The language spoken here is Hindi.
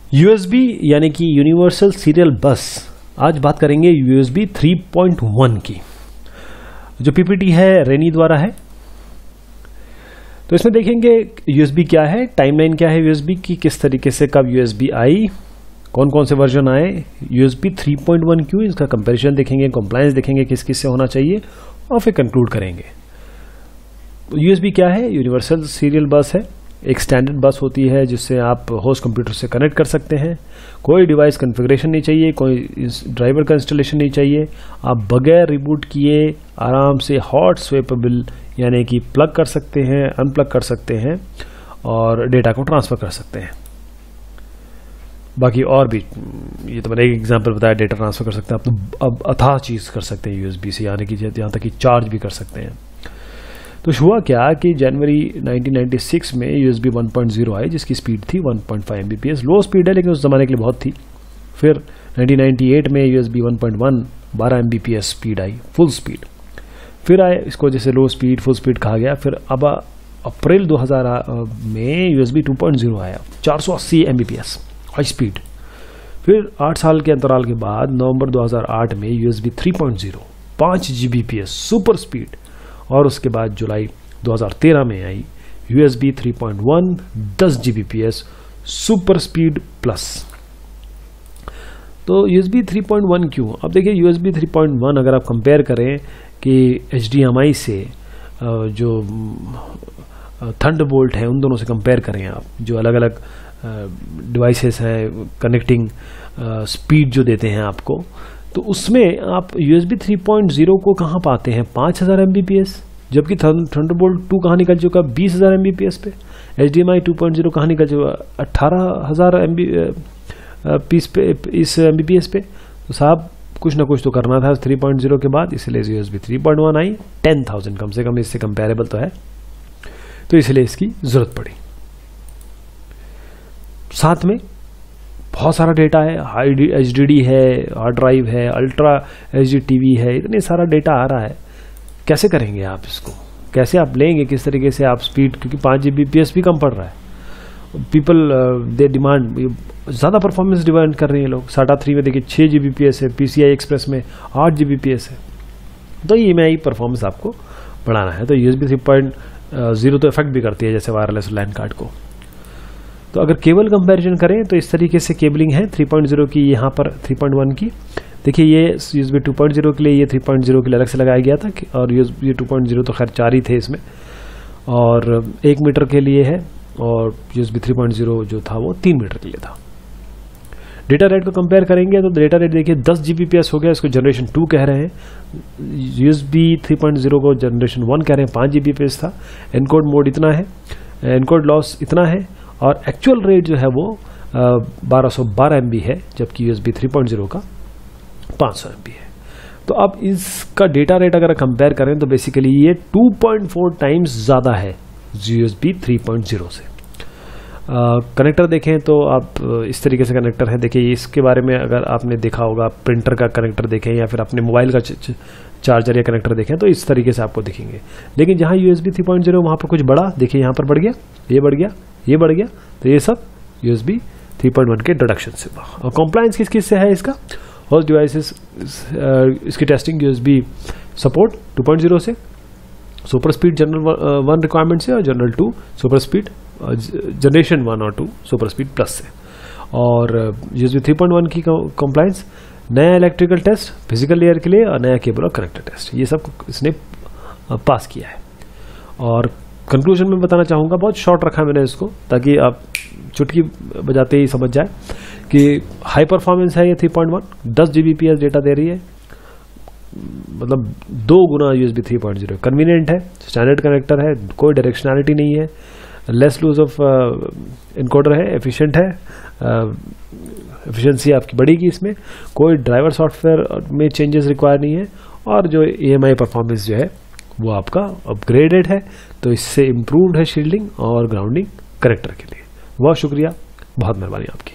USB यानी कि यूनिवर्सल सीरियल बस। आज बात करेंगे USB 3.1 की। जो पीपीटी है रेनी द्वारा है। तो इसमें देखेंगे USB क्या है, टाइमलाइन क्या है USB की, किस तरीके से कब USB आई, कौन कौन से वर्जन आए, USB 3.1 क्यों, इसका कंपैरिजन देखेंगे, कंप्लायंस देखेंगे किस किस से होना चाहिए और फिर कंक्लूड करेंगे। USB क्या है? यूनिवर्सल सीरियल बस है। एक स्टैंडर्ड बस होती है जिससे आप होस्ट कंप्यूटर से कनेक्ट कर सकते हैं। कोई डिवाइस कॉन्फ़िगरेशन नहीं चाहिए, कोई ड्राइवर का इंस्टॉलेशन नहीं चाहिए। आप बगैर रिबूट किए आराम से हॉट स्वैपेबल यानी कि प्लग कर सकते हैं, अनप्लग कर सकते हैं और डेटा को ट्रांसफ़र कर सकते हैं। बाकी और भी, ये तो मैंने एक एग्जांपल बताया, डेटा ट्रांसफ़र कर सकते हैं। आप तो अब अथाह चीज़ कर सकते हैं यूएसबी से, यानी कि यहाँ तक कि चार्ज भी कर सकते हैं। तो हुआ क्या कि जनवरी 1996 में USB 1.0 आई जिसकी स्पीड थी 1.5 Mbps। लो स्पीड है लेकिन उस ज़माने के लिए बहुत थी। फिर 1998 में USB 1.1 12 Mbps स्पीड आई, फुल स्पीड। फिर आए इसको जैसे लो स्पीड फुल स्पीड कहा गया। फिर अब अप्रैल 2000 में USB 2.0 आया, 480 Mbps हाई स्पीड। फिर 8 साल के अंतराल के बाद नवंबर 2008 में USB 3.0 5 Gbps सुपर स्पीड। और उसके बाद जुलाई 2013 में आई USB 3.1 10 Gbps super speed plus. तो USB 3.1 क्यों? अब देखिए USB 3.1 अगर आप कंपेयर करें कि HDMI से जो थंडरबोल्ट है उन दोनों से कंपेयर करें आप, जो अलग अलग डिवाइसेस हैं कनेक्टिंग स्पीड जो देते हैं आपको, तो उसमें आप USB 3.0 को कहाँ पाते हैं? 5000 Mbps, जबकि थंडरबोल्ट 2 कहाँ निकल चुका? 20000 Mbps पे। HDMI 2.0 कहाँ निकल चुका? 18000 Mbps पे। तो साहब कुछ ना कुछ तो करना था 3.0 के बाद, इसलिए USB 3.1 आई। 10,000 कम से कम इससे कंपेरेबल तो है, तो इसलिए इसकी जरूरत पड़ी। साथ में बहुत सारा डेटा है, हाई HDD है, हार्ड ड्राइव है, अल्ट्रा HD TV है, इतने सारा डेटा आ रहा है। कैसे करेंगे आप इसको? कैसे आप लेंगे? किस तरीके से आप स्पीड, क्योंकि 5 Gbps भी कम पड़ रहा है। पीपल दे डिमांड ज़्यादा परफॉर्मेंस डिमांड कर रहे हैं लोग। SATA 3 में देखिए 6 Gbps है, PCI Express में 8 Gbps है। तो ये मैं परफॉर्मेंस आपको बढ़ाना है। तो USB 3.0 तो इफेक्ट भी करती है जैसे वायरलेस लैन कार्ड को। तो अगर केबल कंपैरिजन करें तो इस तरीके से केबलिंग है 3.0 की, यहाँ पर 3.1 की। देखिए ये USB 2.0 के लिए, ये 3.0 के लिए अलग से लगाया गया था, और ये 2.0 तो खैर 4 ही थे इसमें, और 1 मीटर के लिए है, और USB 3.0 जो था वो 3 मीटर के लिए था। डेटा रेट को कंपेयर करेंगे तो डेटा रेट देखिए 10 Gbps हो गया, इसको जनरेशन 2 कह रहे हैं। USB 3.0 को जनरेशन 1 कह रहे हैं, 5 Gbps था। एनकोड मोड इतना है, एनकोड लॉस इतना है, और एक्चुअल रेट जो है वो 1212 MB है, जबकि USB 3.0 का 500 MB है। तो अब इसका डेटा रेट अगर कंपेयर करें तो बेसिकली ये 2.4 टाइम्स ज़्यादा है USB 3.0 से। कनेक्टर देखें तो आप इस तरीके से कनेक्टर है। देखिए इसके बारे में अगर आपने देखा होगा, प्रिंटर का कनेक्टर देखें या फिर अपने मोबाइल का चार्जर या कनेक्टर देखें तो इस तरीके से आपको दिखेंगे। लेकिन जहाँ USB 3.0 वहाँ पर कुछ बड़ा, देखिए यहाँ पर बढ़ गया, ये बढ़ गया, ये बढ़ गया। तो ये सब USB 3.1 के इंट्रोडक्शन से। और कॉम्प्लायंस किस किस से है इसका? होस्ट डिवाइसेस, इसकी टेस्टिंग USB सपोर्ट 2.0 से, सुपर स्पीड जनरल 1 रिक्वायरमेंट से, और जनरल 2 सुपर स्पीड, जनरेशन 1 और 2 सुपर स्पीड प्लस से। और USB 3.1 की कॉम्प्लायंस, नया इलेक्ट्रिकल टेस्ट फिजिकल लेयर के लिए, और नया केबल और कनेक्टर टेस्ट, ये सब इसने पास किया है। और कंक्लूजन में बताना चाहूँगा, बहुत शॉर्ट रखा मैंने इसको ताकि आप चुटकी बजाते ही समझ जाए कि हाई परफॉर्मेंस है ये 3.1, 10 Gbps डेटा दे रही है, मतलब 2 गुना USB 3.0। कन्वीनियंट है, स्टैंडर्ड कनेक्टर है, कोई डायरेक्शनैलिटी नहीं है, लेस लूज ऑफ इनकोडर है, एफिशिएंट है, एफिशिएंसी आपकी बढ़ेगी इसमें, कोई ड्राइवर सॉफ्टवेयर में चेंजेस रिक्वायर नहीं है, और जो EMI परफॉर्मेंस जो है वो आपका अपग्रेडेड है। तो इससे इम्प्रूव्ड है शील्डिंग और ग्राउंडिंग कनेक्टर के लिए। बहुत शुक्रिया, बहुत मेहरबानी आपकी।